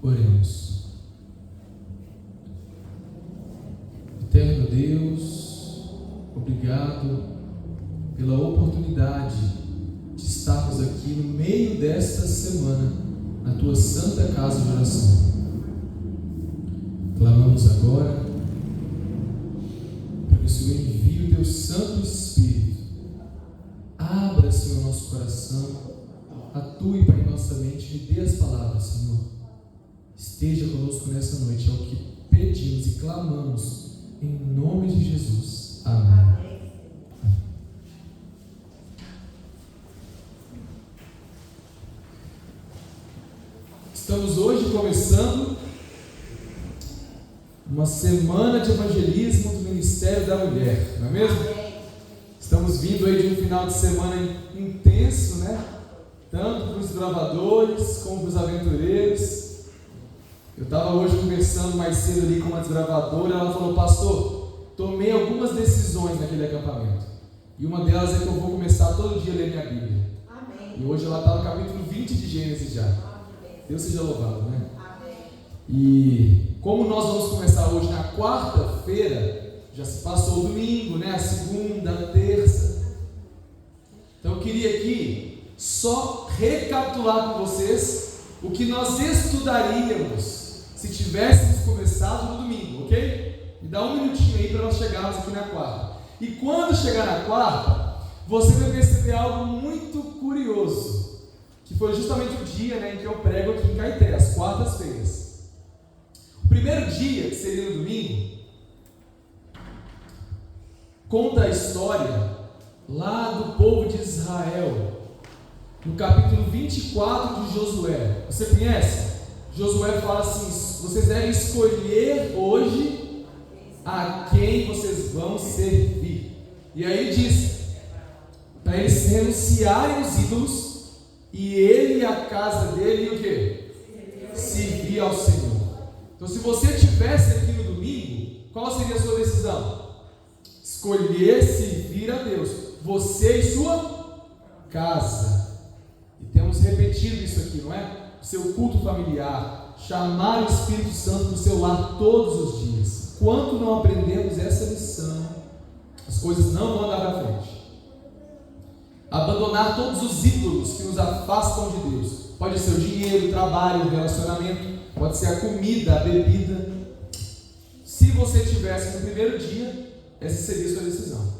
Oremos. Eterno Deus, obrigado pela oportunidade de estarmos aqui no meio desta semana, na Tua Santa Casa de Oração. Clamamos agora para que o Senhor envie o Teu Santo Espírito. Abra, Senhor, nosso coração, atue, Pai, em nossa mente, me dê as palavras, Senhor. Esteja conosco nessa noite, é o que pedimos e clamamos, em nome de Jesus. Amém. Estamos hoje começando uma semana de evangelismo do Ministério da Mulher, não é mesmo? Estamos vindo aí de um final de semana intenso, né? Tanto para os desbravadores como para os aventureiros. Eu estava hoje conversando mais cedo ali com uma desbravadora, ela falou: pastor, tomei algumas decisões naquele acampamento, e uma delas é que eu vou começar todo dia a ler minha Bíblia. Amém. E hoje ela está no capítulo 20 de Gênesis já. Amém. Deus seja louvado, né? Amém. E como nós vamos começar hoje na quarta-feira, já se passou o domingo, né? A segunda, a terça. Então eu queria aqui só recapitular com vocês o que nós estudaríamos se tivéssemos começado no domingo, ok? Me dá um minutinho aí para nós chegarmos aqui na quarta. E quando chegar na quarta, você vai perceber algo muito curioso, que foi justamente o dia, né, em que eu prego aqui em Caeté, às quartas-feiras. O primeiro dia, que seria no domingo, conta a história lá do povo de Israel, no capítulo 24 de Josué. Você conhece? Josué fala assim: vocês devem escolher hoje a quem vocês vão servir. E aí diz para eles renunciarem os ídolos, e ele e a casa dele e o quê? Servir ao Senhor. Então, se você estivesse aqui no domingo, qual seria a sua decisão? Escolher servir a Deus, você e sua casa. E temos repetido isso aqui, não é? O seu culto familiar, chamar o Espírito Santo no seu lar todos os dias. Enquanto não aprendemos essa lição, as coisas não vão andar para frente. Abandonar todos os ídolos que nos afastam de Deus. Pode ser o dinheiro, o trabalho, o relacionamento, pode ser a comida, a bebida. Se você tivesse no primeiro dia, essa seria a sua decisão.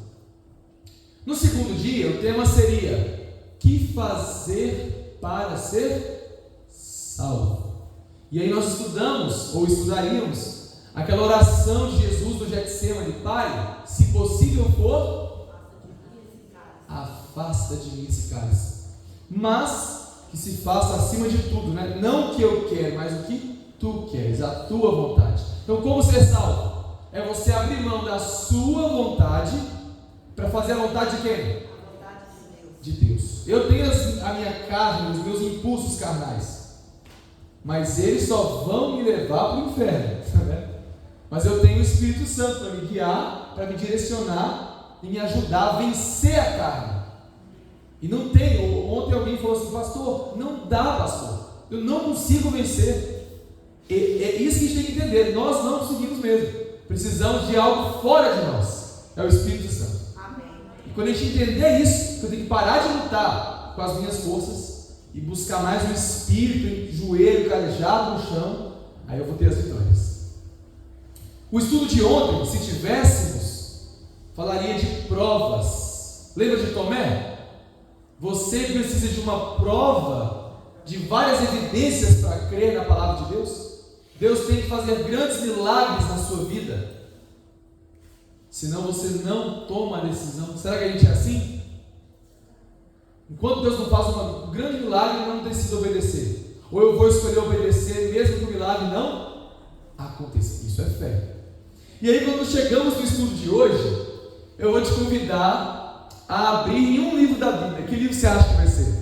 No segundo dia, o tema seria: que fazer para ser salvo? E aí nós estudamos, ou estudaríamos, aquela oração de Jesus no Getsemane: Pai, se possível for, afasta de mim esse cálice, mas que se faça acima de tudo, né? Não o que eu quero, mas o que tu queres, a tua vontade. Então, como ser salvo? É você abrir mão da sua vontade para fazer a vontade de quem? De Deus. Eu tenho a minha carne, os meus impulsos carnais, mas eles só vão me levar para o inferno, né? Mas eu tenho o Espírito Santo para me guiar, para me direcionar e me ajudar a vencer a carne. E não tem. Ontem alguém falou assim: pastor, não dá, pastor, eu não consigo vencer. É isso que a gente tem que entender. Nós não conseguimos mesmo. Precisamos de algo fora de nós. É o Espírito Santo. E quando a gente entender isso, eu tenho que parar de lutar com as minhas forças e buscar mais o Espírito, joelho calejado no chão, aí eu vou ter as vitórias. O estudo de ontem, se tivéssemos, falaria de provas. Lembra de Tomé? Você precisa de uma prova, de várias evidências para crer na palavra de Deus. Deus tem que fazer grandes milagres na sua vida, senão você não toma a decisão. Será que a gente é assim? Enquanto Deus não faz um grande milagre, eu não decido obedecer. Ou eu vou escolher obedecer mesmo que o milagre não aconteça. Isso é fé. E aí, quando chegamos no estudo de hoje, eu vou te convidar a abrir em um livro da Bíblia. Que livro você acha que vai ser?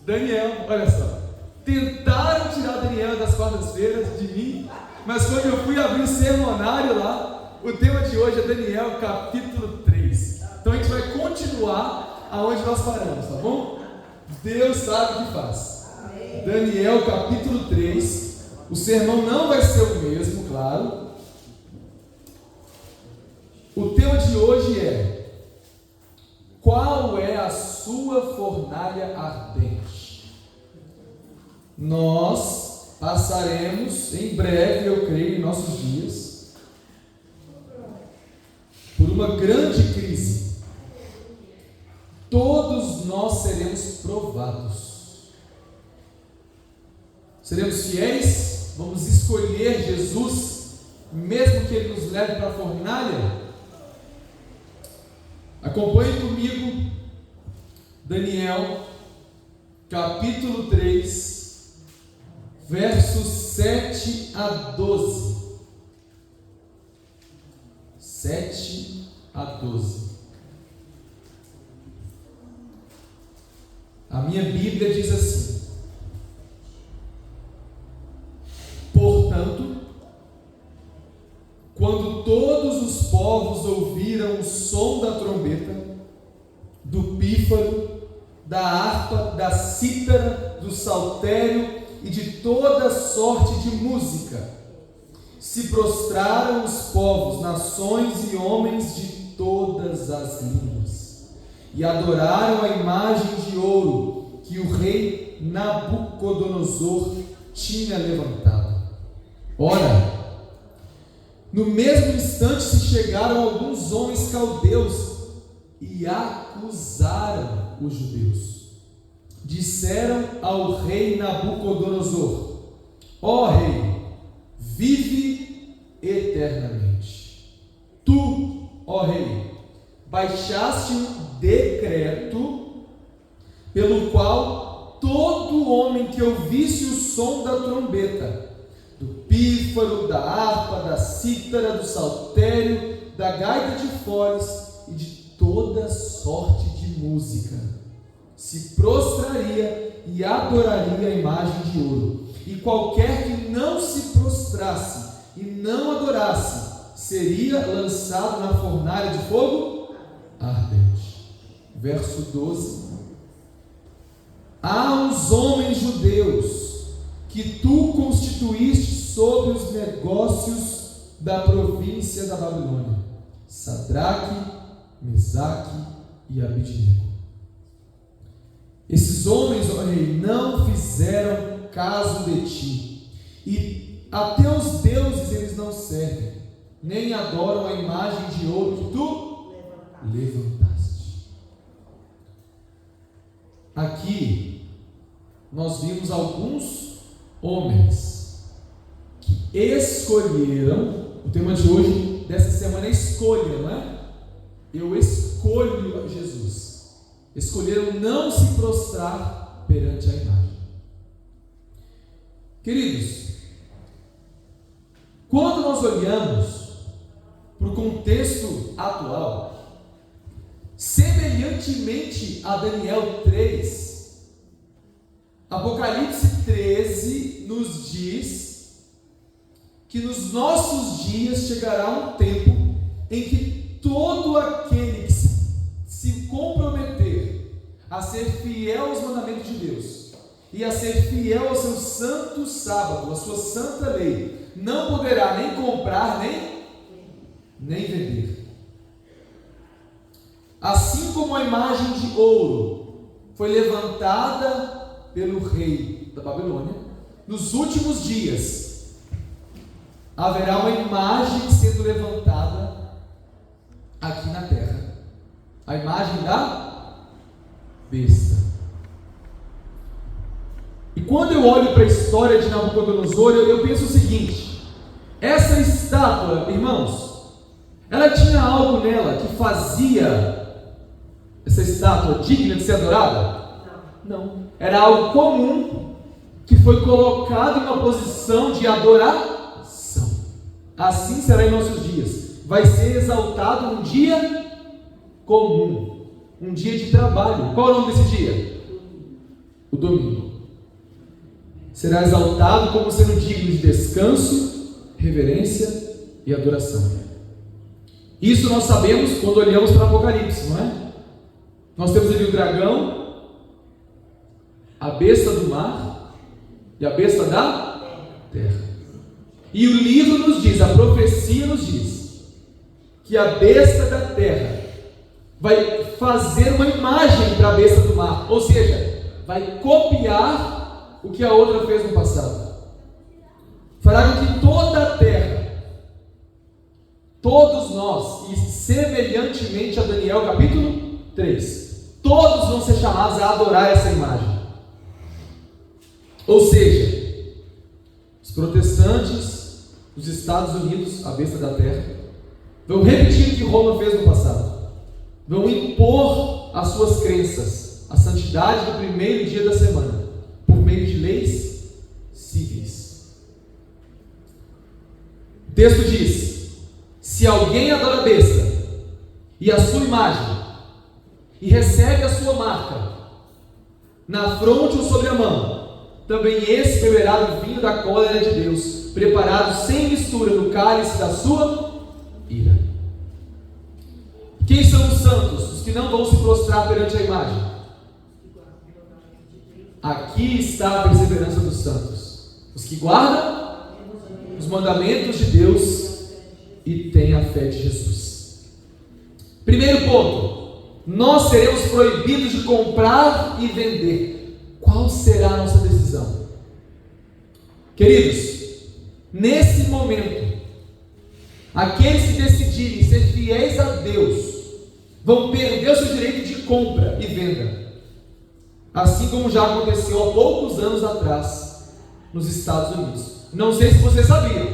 Daniel, olha só. Tentaram tirar Daniel das quartas-feiras de mim, mas quando eu fui abrir o sermonário lá, o tema de hoje é Daniel capítulo 3. Então a gente vai continuar aonde nós paramos, tá bom? Deus sabe o que faz. Daniel capítulo 3, O sermão não vai ser o mesmo, claro. O tema de hoje é: qual é a sua fornalha ardente? Nós passaremos em breve, eu creio, em nossos dias, por uma grande crise. Todos nós seremos provados. Seremos fiéis? Vamos escolher Jesus, mesmo que Ele nos leve para a fornalha? Acompanhe comigo Daniel, capítulo 3, versos 7 a 12. 7 a 12. A minha Bíblia diz assim: portanto, quando todos os povos ouviram o som da trombeta, do pífaro, da harpa, da cítara, do saltério e de toda sorte de música, se prostraram os povos, nações e homens de todas as línguas, e adoraram a imagem de ouro que o rei Nabucodonosor tinha levantado. Ora, no mesmo instante se chegaram alguns homens caldeus e acusaram os judeus. Disseram ao rei Nabucodonosor: ó rei, vive eternamente. Tu, ó rei, baixaste um decreto pelo qual todo homem que ouvisse o som da trombeta, do pífaro, da harpa, da cítara, do saltério, da gaita de foles e de toda sorte de música, se prostraria e adoraria a imagem de ouro. E qualquer que não se prostrasse e não adorasse, seria lançado na fornalha de fogo ardente. Verso 12. Há uns homens judeus que tu constituíste sobre os negócios da província da Babilônia, Sadraque, Mesaque e Abidnego. Esses homens, ó rei, não fizeram caso de ti, e a teus deuses eles não servem, nem adoram a imagem de ouro que tu levantaste. Aqui nós vimos alguns homens que escolheram. O tema de hoje, dessa semana, é escolha, não é? Eu escolho Jesus. Escolheram não se prostrar perante a imagem. Queridos, quando nós olhamos para o contexto atual, semelhantemente a Daniel 3, Apocalipse 13 nos diz que nos nossos dias chegará um tempo em que todo aquele que se comprometer a ser fiel aos mandamentos de Deus e a ser fiel ao seu santo sábado, à sua santa lei, não poderá nem comprar, nem vender. Assim como a imagem de ouro foi levantada pelo rei da Babilônia, nos últimos dias haverá uma imagem sendo levantada aqui na terra, a imagem da besta. E quando eu olho para a história de Nabucodonosor, eu penso o seguinte: essa estátua, irmãos, ela tinha algo nela que fazia essa estátua digna de ser adorada? Não. Era algo comum que foi colocado em uma posição de adoração. Assim será em nossos dias. Vai ser exaltado um dia comum, um dia de trabalho. Qual é o nome desse dia? O domingo. Será exaltado como sendo digno de descanso, reverência e adoração. Isso nós sabemos quando olhamos para o Apocalipse, não é? Nós temos ali o dragão, a besta do mar e a besta da terra. E o livro nos diz, a profecia nos diz, que a besta da terra vai fazer uma imagem para a besta do mar, ou seja, vai copiar o que a outra fez no passado. Fará com que toda a terra, todos nós, e semelhantemente a Daniel capítulo 3, todos vão ser chamados a adorar essa imagem. Ou seja, os protestantes, os Estados Unidos, a besta da terra, vão repetir o que Roma fez no passado. Vão impor as suas crenças, a santidade do primeiro dia da semana, por meio de leis cíveis. O texto diz: se alguém adora a besta e a sua imagem, e recebe a sua marca na fronte ou sobre a mão, também esse beberá do vinho da cólera de Deus, preparado sem mistura no cálice da sua ira. Quem são os santos? Os que não vão se prostrar perante a imagem. Aqui está a perseverança dos santos: os que guardam os mandamentos de Deus e têm a fé de Jesus. Primeiro ponto: nós seremos proibidos de comprar e vender. Qual será a nossa decisão? Queridos, nesse momento, aqueles que decidirem ser fiéis a Deus vão perder o seu direito de compra e venda, assim como já aconteceu há poucos anos atrás nos Estados Unidos. Não sei se você sabia,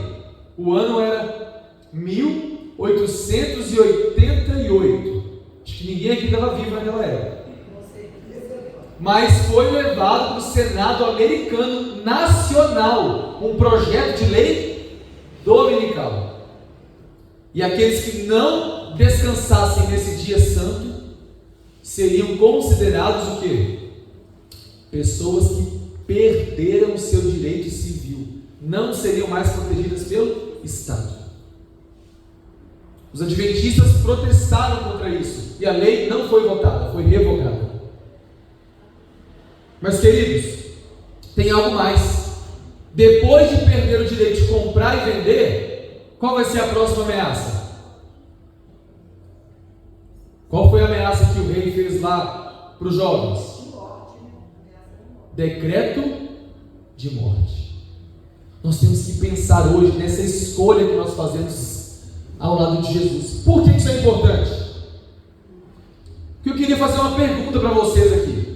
o ano era 1888. Acho que ninguém aqui estava vivo naquela época, mas foi levado para o Senado americano nacional um projeto de lei dominical, e aqueles que não descansassem nesse dia santo seriam considerados o quê? Pessoas que perderam o seu direito civil, não seriam mais protegidas pelo Estado. Os adventistas protestaram contra isso e a lei não foi votada, foi revogada. Mas, queridos, tem algo mais. Depois de perder o direito de comprar e vender, qual vai ser a próxima ameaça? Qual foi a ameaça que o rei fez lá para os jovens? Decreto de morte. Nós temos que pensar hoje nessa escolha que nós fazemos ao lado de Jesus. Por que isso é importante? Porque eu queria fazer uma pergunta para vocês aqui.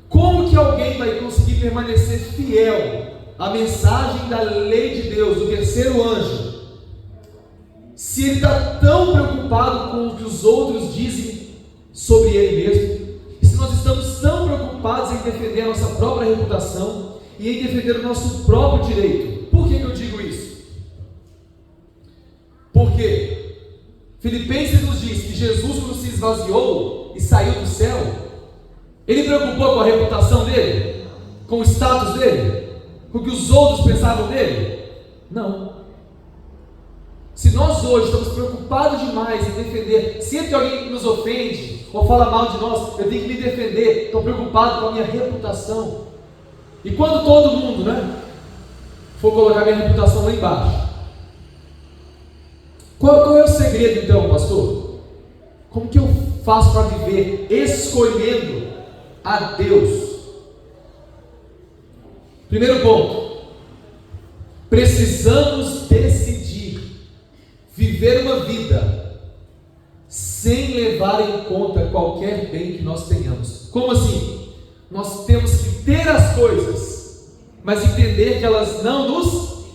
Como que alguém vai conseguir permanecer fiel à mensagem da lei de Deus, do terceiro anjo, se ele está tão preocupado com o que os outros dizem sobre ele mesmo? E se nós estamos tão preocupados em defender a nossa própria reputação e em defender o nosso próprio direito? Por que eu digo isso? Porque Filipenses nos diz que Jesus, quando se esvaziou e saiu do céu, ele preocupou com a reputação dele? Com o status dele? Com o que os outros pensavam dele? Não. Se nós hoje estamos preocupados demais em defender, sempre que alguém nos ofende ou fala mal de nós, eu tenho que me defender, estou preocupado com a minha reputação. E quando todo mundo, for colocar minha reputação lá embaixo, qual é o segredo então, pastor? Como que eu faço para viver escolhendo a Deus? Primeiro ponto: precisamos decidir viver uma vida sem levar em conta qualquer bem que nós tenhamos. Como assim? Nós temos que ter as coisas, mas entender que elas não nos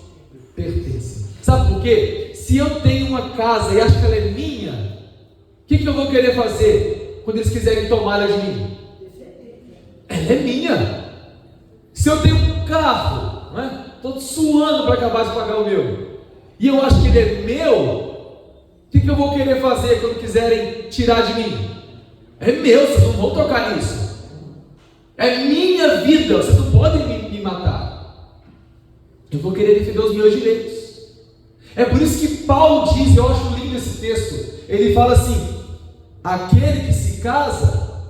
pertencem. Sabe por quê? Se eu tenho uma casa e acho que ela é minha, o que eu vou querer fazer quando eles quiserem tomar ela de mim? Ela é minha. Se eu tenho um carro, estou suando para acabar de pagar o meu, e eu acho que ele é meu, o que eu vou querer fazer quando quiserem tirar de mim? É meu, vocês não vão tocar nisso. É minha vida, vocês não podem me matar. Eu vou querer defender os meus direitos. É por isso que Paulo diz, eu acho lindo esse texto, ele fala assim: aquele que se casa,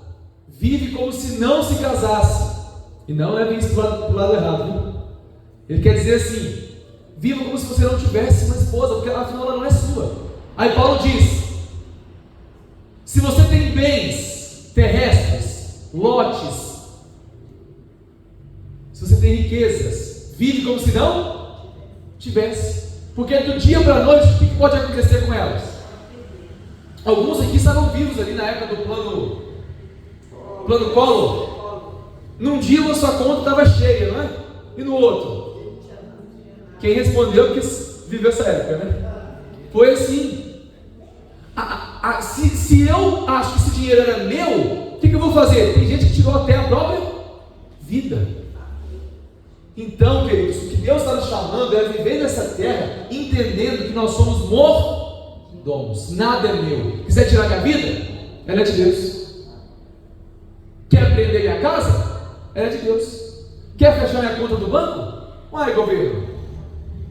vive como se não se casasse. E não leve isso para o lado errado, viu? Ele quer dizer assim: viva como se você não tivesse uma esposa, porque afinal ela não é sua. Aí Paulo diz: se você tem bens terrestres, lotes, se você tem riquezas, vive como se não tivesse. Porque do dia para a noite, o que pode acontecer com elas? Alguns aqui estavam vivos ali na época do plano Collor. Num dia a sua conta estava cheia, não é? E no outro? Quem respondeu que viveu essa época, né? Foi assim. Se eu acho que esse dinheiro era meu, o que eu vou fazer? Tem gente que tirou até a própria vida. Então, queridos, o que Deus está nos chamando é viver nessa terra, entendendo que nós somos mordomos. Nada é meu. Quiser tirar minha vida? Ela é de Deus. Quer prender minha casa? Ela é de Deus. Quer fechar minha conta do banco? Uai, governo,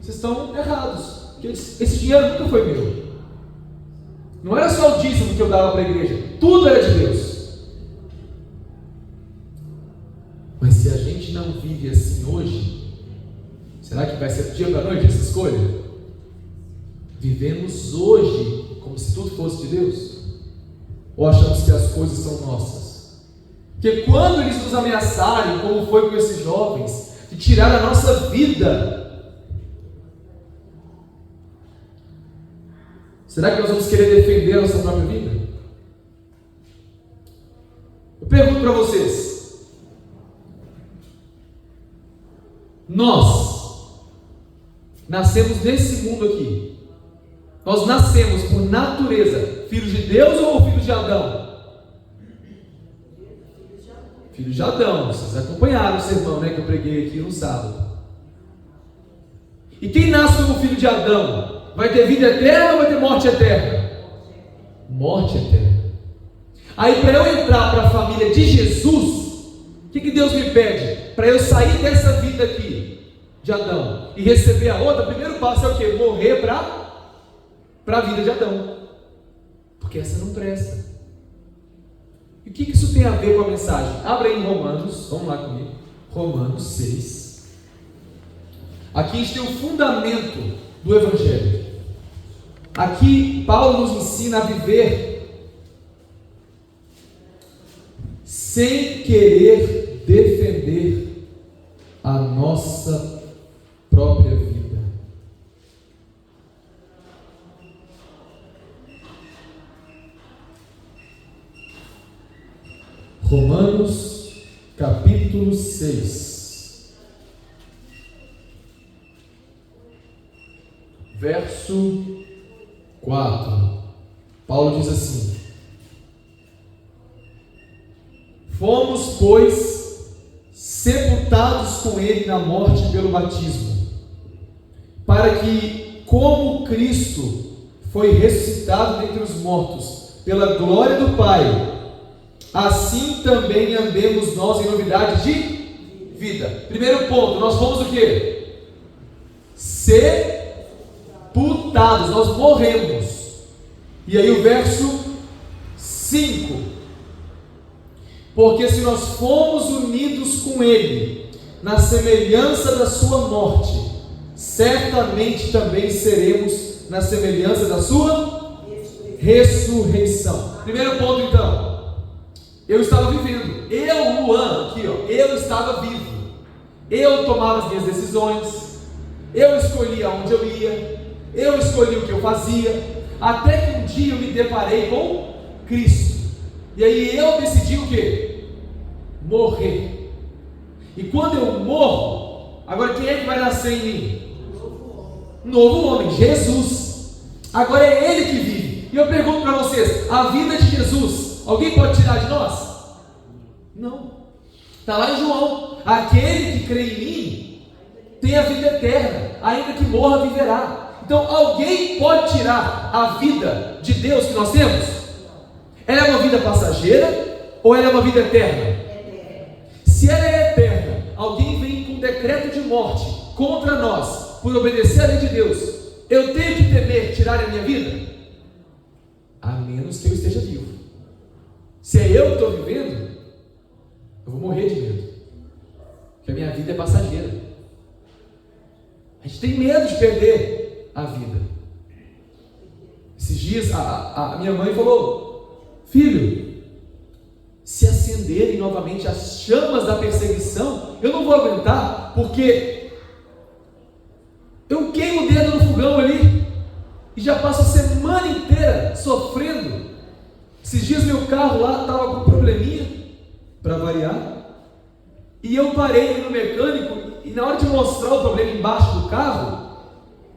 vocês estão errados. Esse dinheiro nunca foi meu. Não era só o dízimo que eu dava para a igreja. Tudo era de Deus. Mas se a gente não vive assim hoje, será que vai ser do dia para a noite essa escolha? Vivemos hoje como se tudo fosse de Deus? Ou achamos que as coisas são nossas? Porque quando eles nos ameaçarem, como foi com esses jovens, de tirar a nossa vida, será que nós vamos querer defender a nossa própria vida? Eu pergunto para vocês: nós nascemos nesse mundo aqui, nós nascemos por natureza filhos de Deus ou filhos de Adão? Filhos de Adão. Vocês acompanharam o sermão, né, que eu preguei aqui no sábado. E quem nasce como filho de Adão vai ter vida eterna ou vai ter morte eterna? Morte eterna. Aí, para eu entrar para a família de Jesus, o que Deus me pede? Para eu sair dessa vida aqui de Adão e receber a outra, o primeiro passo é o quê? Morrer para a vida de Adão, porque essa não presta. E o que isso tem a ver com a mensagem? Abra aí em Romanos, vamos lá comigo, Romanos 6. Aqui a gente tem o fundamento do Evangelho. Aqui Paulo nos ensina a viver sem querer defender a nossa própria vida. Romanos capítulo 6, verso 4. Paulo diz assim: fomos, pois, sepultados com ele na morte pelo batismo, para que, como Cristo foi ressuscitado dentre os mortos pela glória do Pai, assim também andemos nós em novidade de vida. Primeiro ponto, nós fomos o quê? Sepultados, nós morremos. E aí o verso 5: porque se nós fomos unidos com ele na semelhança da sua morte, certamente também seremos na semelhança da sua ressurreição. Primeiro ponto, então, eu estava vivendo. Eu, Luan, aqui ó, eu estava vivo. Eu tomava as minhas decisões, eu escolhia onde eu ia, eu escolhia o que eu fazia, até que um dia eu me deparei com Cristo. E aí eu decidi o quê? Morrer. E quando eu morro, agora quem é que vai nascer em mim? Novo homem, Jesus. Agora é Ele que vive. E eu pergunto para vocês: a vida de Jesus, alguém pode tirar de nós? Não. Está lá em João: aquele que crê em mim tem a vida eterna, ainda que morra, viverá. Então alguém pode tirar a vida de Deus que nós temos? Ela é uma vida passageira ou ela é uma vida eterna? Se ela é eterna, alguém vem com um decreto de morte contra nós por obedecer à lei de Deus, eu tenho que temer tirar a minha vida? A menos que eu esteja vivo. Se é eu que estou vivendo, eu vou morrer de medo, porque a minha vida é passageira. tem medo de perder a vida. Esses dias a minha mãe falou: filho, se acenderem novamente as chamas da perseguição, eu não vou aguentar, porque eu queimo o dedo no fogão ali e já passo a semana inteira sofrendo. Esses dias meu carro lá estava com um probleminha, para variar, e eu parei no mecânico, e na hora de mostrar o problema embaixo do carro,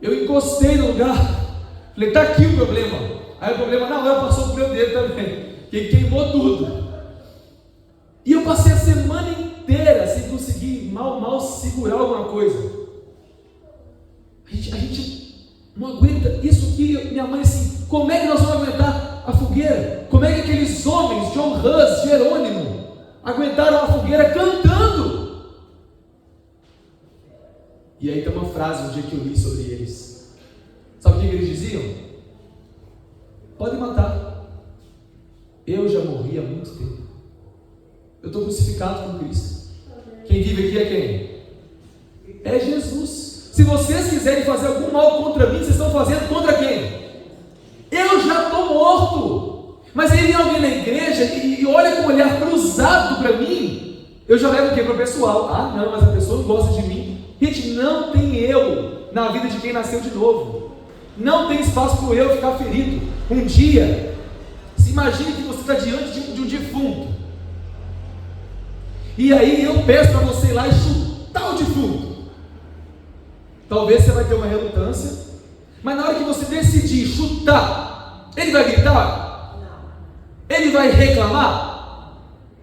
eu encostei no lugar, falei: está aqui o problema. Aí o problema não passou pro meu dedo também, que queimou tudo. E eu passei a semana inteira sem conseguir mal segurar alguma coisa. A gente não aguenta isso aqui. Minha mãe assim: como é que nós vamos aguentar a fogueira? Como é que aqueles homens, John Hus, Jerônimo, aguentaram a fogueira cantando? E aí tem uma frase um dia que eu li sobre eles. Sabe o que eles diziam? Pode matar, eu já morri há muito tempo, eu estou crucificado com Cristo. Quem vive aqui é quem? É Jesus. Se vocês quiserem fazer algum mal contra mim, vocês estão fazendo contra quem? Eu já estou morto. Mas aí vem alguém na igreja e olha com um olhar cruzado para mim, eu já levo o que para o pessoal? Ah não, mas a pessoa não gosta de mim. Gente, não tem eu na vida de quem nasceu de novo. Não tem espaço para o eu ficar ferido. Um dia, se imagine que você está diante de um defunto, e aí eu peço para você ir lá e chutar o defunto. Talvez você vai ter uma relutância, mas na hora que você decidir chutar, ele vai gritar? Não. Ele vai reclamar?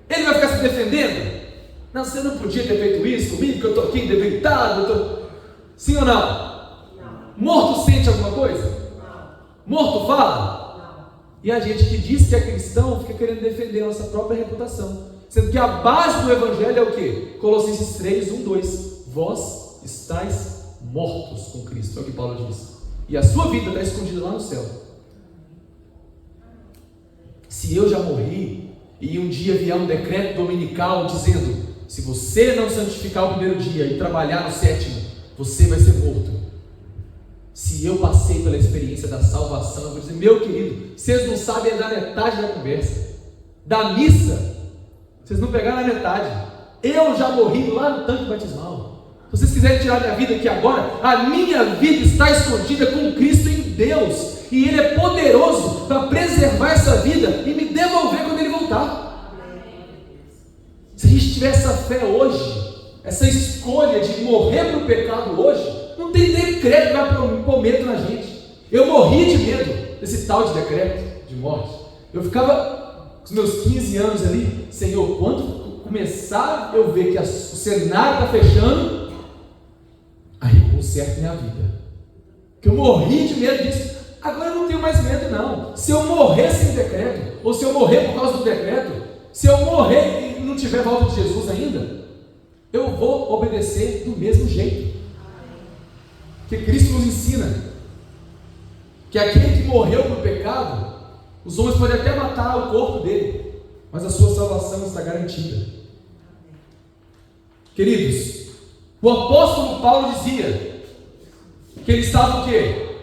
Ele vai ficar se defendendo? Não, você não podia ter feito isso comigo, que eu estou aqui debilitado. Sim ou não? Não. Morto sente alguma coisa? Não. Morto fala? Não. E a gente que diz que é cristão fica querendo defender a nossa própria reputação, sendo que a base do evangelho é o que? Colossenses 3, 1, 2: vós estáis mortos com Cristo, é o que Paulo diz, e a sua vida está escondida lá no céu. Se eu já morri, e um dia vier um decreto dominical dizendo: se você não santificar o primeiro dia e trabalhar no sétimo, você vai ser morto. Se eu passei pela experiência da salvação, eu vou dizer: meu querido, vocês não sabem é da metade da conversa, da missa, vocês não pegaram a metade. Eu já morri lá no tanque batismal. Se vocês quiserem tirar minha vida aqui agora, a minha vida está escondida com Cristo em Deus, e Ele é poderoso para preservar essa vida e me devolver quando Ele voltar. Se a gente tiver essa fé hoje, essa escolha de morrer para o pecado hoje, não tem decreto que vai pôr medo na gente. Eu morri de medo desse tal de decreto de morte. Eu ficava com os meus 15 anos ali: Senhor, quando começar eu ver que o cenário está fechando, aí eu conserto minha vida. Que eu morri de medo disso. Agora eu não tenho mais medo não. Se eu morrer sem decreto, ou se eu morrer por causa do decreto, se eu morrer e não tiver volta de Jesus ainda, eu vou obedecer do mesmo jeito. Porque Cristo nos ensina que aquele que morreu por pecado, os homens podem até matar o corpo dele, mas a sua salvação está garantida. Queridos, o apóstolo Paulo dizia que ele estava o quê?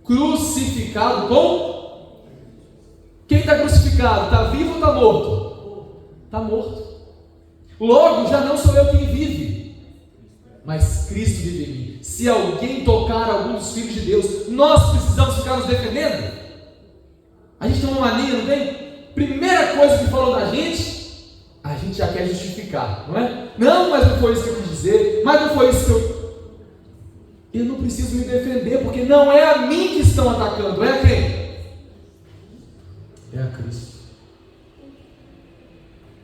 Crucificado com... Quem está crucificado? Está vivo ou está morto? Está morto. Logo, já não sou eu quem vive, mas Cristo vive em mim. Se alguém tocar algum dos filhos de Deus, nós precisamos ficar nos defendendo. A gente tem uma mania, não tem? Primeira coisa que falou da gente, a gente já quer justificar, não é? Não, mas não foi isso que eu quis dizer, mas não foi isso que eu não preciso me defender, porque não é a mim que estão atacando, é a quem? É a Cristo.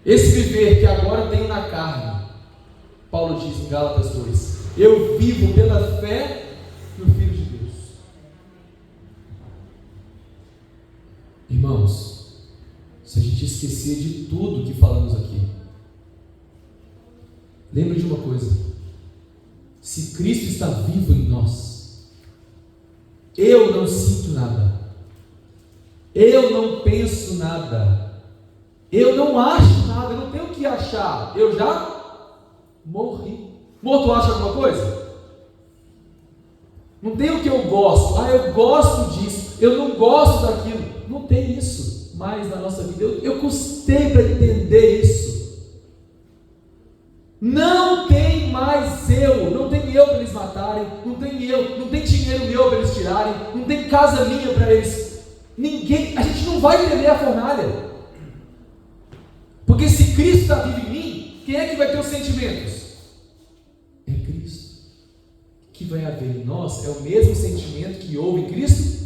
Esse viver que agora tenho na carne, Paulo diz em Gálatas 2, eu vivo pela fé no Filho de Deus. Irmãos, se a gente esquecer de tudo que falamos aqui, lembre de uma coisa: se Cristo está vivo em nós, eu não sinto nada, eu não penso nada, eu não acho nada, eu não tenho o que achar, eu já morri. Morto acha alguma coisa? Não tem o que eu gosto. Eu gosto disso, eu não gosto daquilo. Não tem isso mais na nossa vida. Eu custei para entender isso. Não tem mais não tem eu para eles matarem, não tem dinheiro meu para eles tirarem, não tem casa minha para eles. Ninguém, a gente não vai entender a fornalha. Porque se Cristo está vivo em mim, quem é que vai ter os sentimentos? É Cristo. O que vai haver em nós é o mesmo sentimento que houve em Cristo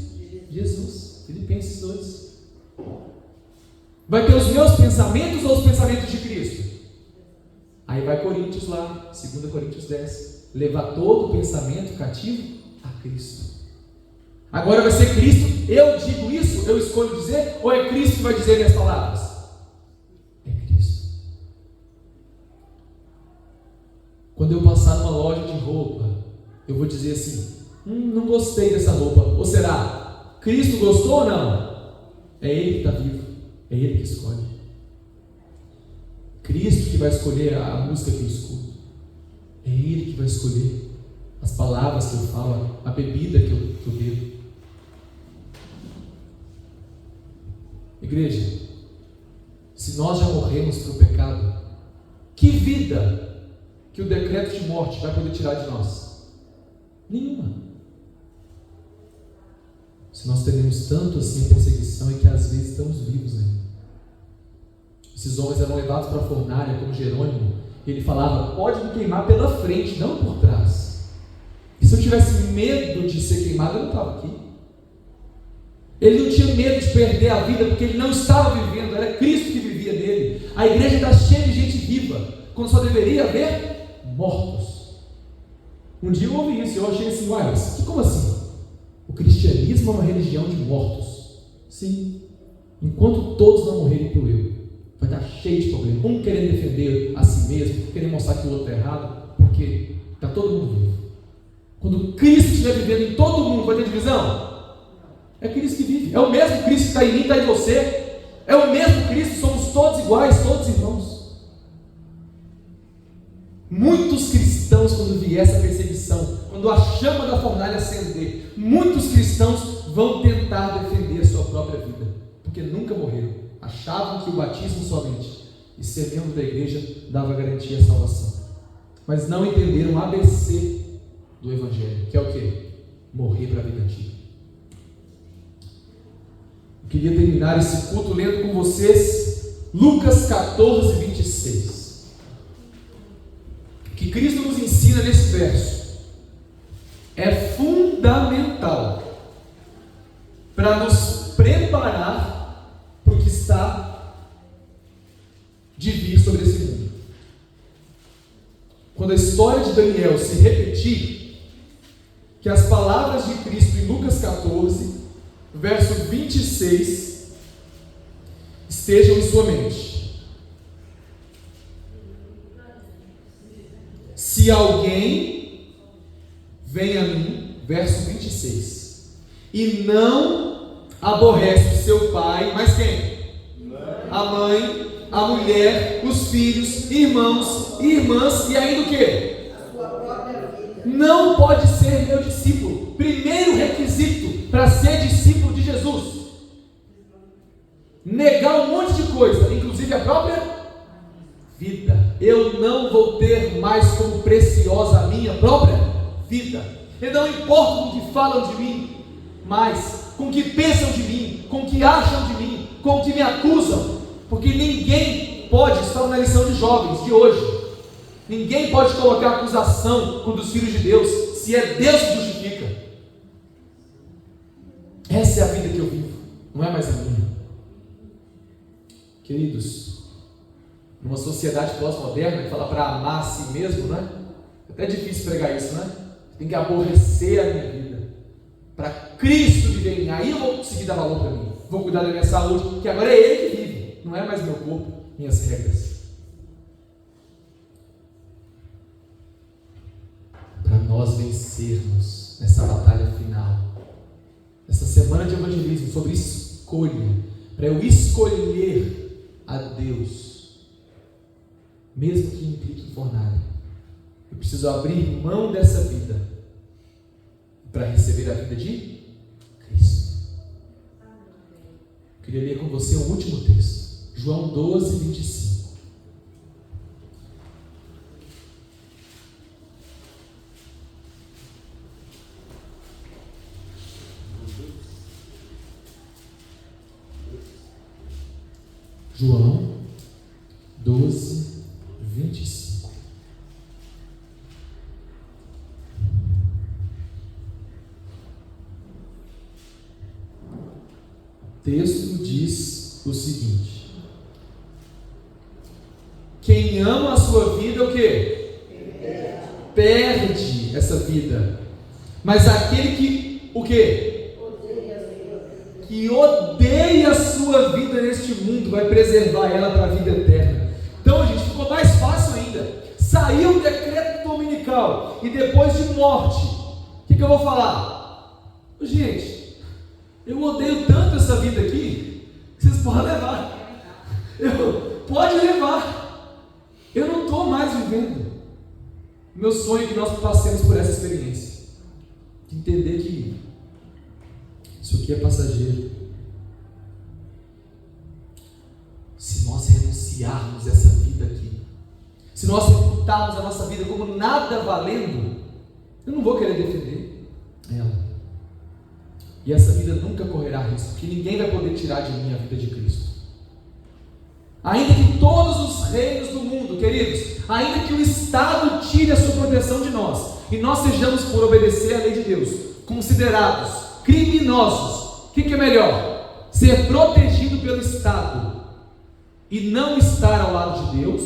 Jesus. Filipenses 2. Vai ter os meus pensamentos ou os pensamentos de Cristo? Aí vai Coríntios lá, 2 Coríntios 10. Levar todo o pensamento cativo a Cristo. Agora vai ser Cristo, eu digo isso, eu escolho dizer, ou é Cristo que vai dizer minhas palavras? É Cristo. Quando eu passar numa loja de roupa, eu vou dizer assim, não gostei dessa roupa. Ou será, Cristo gostou ou não? É Ele que está vivo, é Ele que escolhe. Cristo que vai escolher a música que eu escuto. É Ele que vai escolher as palavras que eu falo, a bebida que eu bebo. Igreja, se nós já morremos para o pecado, que vida que o decreto de morte vai poder tirar de nós? Nenhuma. Se nós tememos tanto assim a perseguição, é que às vezes estamos vivos ainda. Esses homens eram levados para a fornalha, como Jerônimo, e ele falava, pode me queimar pela frente, não por trás. E se eu tivesse medo de ser queimado, eu não estava aqui. Ele não tinha medo de perder a vida, porque ele não estava vivendo, era Cristo que vivia nele. A igreja está cheia de gente viva, quando só deveria haver mortos. Um dia eu ouvi isso e eu achei assim, mas como assim? O cristianismo é uma religião de mortos. Sim, enquanto todos não morrerem para o eu, vai estar cheio de problemas, um querendo defender a si mesmo, querendo mostrar que o outro é errado, porque está todo mundo vivo. Quando Cristo estiver vivendo em todo mundo, vai ter divisão? É Cristo que vive, é o mesmo Cristo que está em mim, está em você, é o mesmo Cristo, somos todos iguais, todos irmãos. Muitos cristãos, quando vier essa perseguição, quando a chama da fornalha acender, muitos cristãos vão tentar defender a sua própria vida, porque nunca morreram, achavam que o batismo somente e ser membro da igreja dava garantia à salvação, mas não entenderam o ABC do Evangelho, que é o quê? Morrer para a vida antiga. Eu queria terminar esse culto lendo com vocês Lucas 14, 26. O que Cristo nos ensina nesse verso é fundamental para nos preparar para o que está de vir sobre esse mundo. Quando a história de Daniel se repetir, que as palavras de Cristo em Lucas 14, verso 26, estejam em sua mente. Se alguém vem a mim, verso 26, e não aborrece o seu pai, mas quem? A mãe, a mulher, os filhos, irmãos, irmãs e ainda o quê? A sua própria vida. Não pode ser meu discípulo. Primeiro requisito para ser discípulo de Jesus: negar um monte de coisa, inclusive a própria vida. Eu não vou ter mais como preciosa a minha própria vida. E não importa com o que falam de mim, mas com o que pensam de mim, com o que acham de mim, com o que me acusam, porque ninguém pode, estamos na lição de jovens de hoje, ninguém pode colocar acusação contra os filhos de Deus, se é Deus que justifica. Essa é a vida que eu vivo, não é mais a minha. Queridos, numa sociedade pós-moderna que fala para amar a si mesmo, né? É até difícil pregar isso, né? Tem que aborrecer a minha vida para Cristo viver em mim. Aí eu vou conseguir dar valor para mim, vou cuidar da minha saúde, que agora é Ele que vive, não é mais meu corpo, minhas regras. Para nós vencermos nessa batalha final, essa semana de evangelismo sobre escolha, para eu escolher a Deus, mesmo que implique em fornalha, eu preciso abrir mão dessa vida, para receber a vida de Cristo. Eu queria ler com você um último texto, João 12, 25. João 12, 25. O texto diz o seguinte: quem ama a sua vida, o quê? Perde essa vida. Mas aquele que, o quê? Que odeia a sua vida neste mundo, vai preservar ela para a vida eterna. Então, gente, ficou mais fácil ainda. Saiu o decreto dominical e depois de morte, o que eu vou falar? Gente, eu odeio tanto essa vida aqui, que vocês podem levar. Pode levar. Eu não estou mais vivendo. Meu sonho é que nós passemos por essa experiência, de entender que isso aqui é passageiro. Se nós renunciarmos essa vida aqui, se nós reputarmos a nossa vida como nada valendo, eu não vou querer defender ela. E essa vida nunca correrá risco, porque ninguém vai poder tirar de mim a vida de Cristo. Ainda que todos os reinos do mundo, queridos, ainda que o Estado tire a sua proteção de nós, e nós sejamos, por obedecer à lei de Deus, considerados criminosos, o que é melhor? Ser protegido pelo Estado e não estar ao lado de Deus,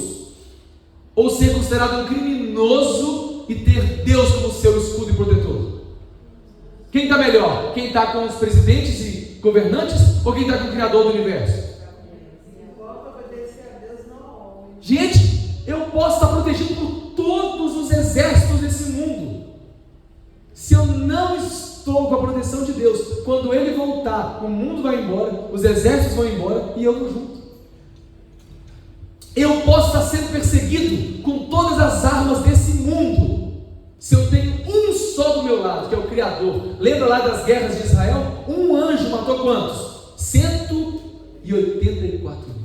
ou ser considerado um criminoso e ter Deus como seu escudo e protetor? Quem está melhor? Quem está com os presidentes e governantes, ou quem está com o Criador do universo? Gente, eu posso estar protegido por todos os exércitos desse mundo. Se eu não estou com a proteção de Deus, quando Ele voltar, o mundo vai embora, os exércitos vão embora e eu vou junto. Eu posso estar sendo perseguido com todas as armas desse mundo, se eu tenho um só do meu lado, que é o Criador. Lembra lá das guerras de Israel? Um anjo matou quantos? 184 mil.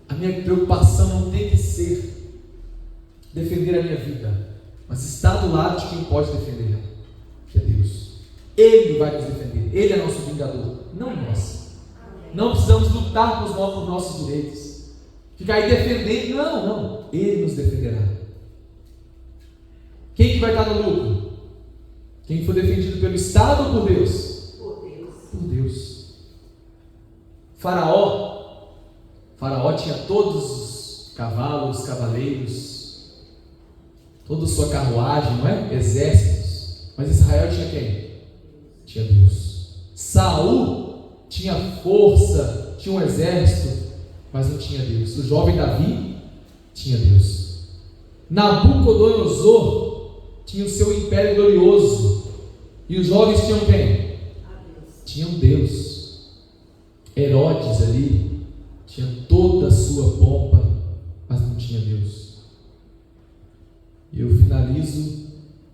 A minha preocupação não tem que ser defender a minha vida, mas estar do lado de quem pode defender ela, que é Deus. Ele vai nos defender, Ele é nosso vingador, não nós. Não precisamos lutar por nossos direitos, ficar aí defendendo, não, Ele nos defenderá. Quem que vai estar no lucro? Quem for defendido pelo Estado ou por Deus? Por Deus. Faraó tinha todos os cavalos, cavaleiros, toda a sua carruagem, não é? Exércitos. Mas Israel tinha quem? Tinha Deus. Saul tinha força, tinha um exército, mas não tinha Deus. O jovem Davi tinha Deus. Nabucodonosor tinha o seu império glorioso, e os jovens tinham quem? Tinham Deus. Herodes ali tinha toda a sua pompa, mas não tinha Deus. E eu finalizo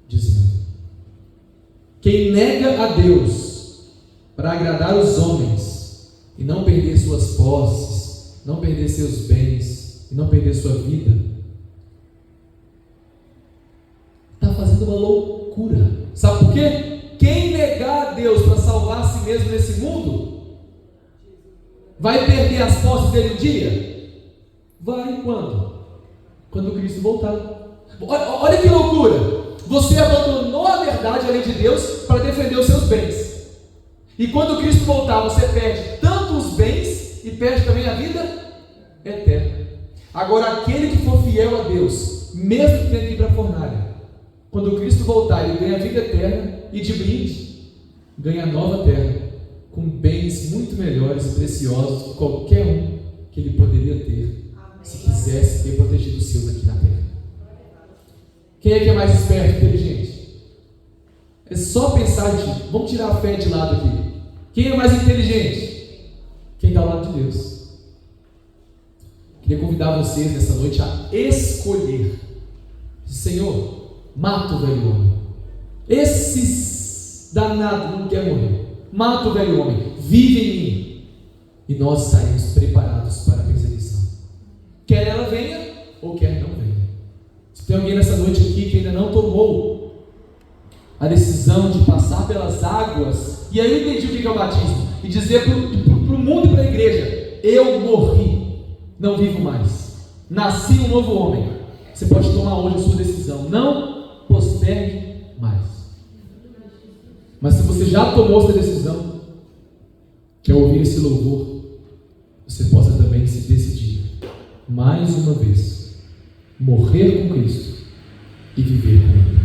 dizendo: quem nega a Deus para agradar os homens e não perder suas posses, não perder seus bens e não perder sua vida, está fazendo uma loucura. Sabe por quê? Quem negar a Deus para salvar a si mesmo nesse mundo, vai perder as posses dele um dia? Vai. Quando? Quando Cristo voltar. Olha que loucura. Você abandonou a verdade, a lei de Deus, para defender os seus bens. E quando Cristo voltar, você perde tanto os bens e perde também a vida eterna. Agora, aquele que for fiel a Deus, mesmo tendo que ir para a fornalha, quando Cristo voltar, ele ganha a vida eterna e de brinde ganha a nova terra, com bens muito melhores e preciosos que qualquer um que ele poderia ter, se quisesse ter protegido os seus aqui na terra. Quem é que é mais esperto e inteligente? É só pensar, gente, vamos tirar a fé de lado aqui. Quem é mais inteligente? Quem está ao lado de Deus. Queria convidar vocês nessa noite a escolher: Senhor, Mata o velho homem. Esses danados não querem morrer. Mata o velho homem. Vive em mim. E nós saímos preparados para a perseguição. Quer ela venha ou quer não venha. Se tem alguém nessa noite aqui que ainda não tomou a decisão de passar pelas águas, e aí eu entendi o que é o batismo, e dizer para o mundo e para a igreja: eu morri, não vivo mais, nasci um novo homem. Você pode tomar hoje a sua decisão, não postergue mais. Mas se você já tomou essa decisão, quer ouvir esse louvor, você possa também se decidir mais uma vez, morrer com Cristo e viver com Ele.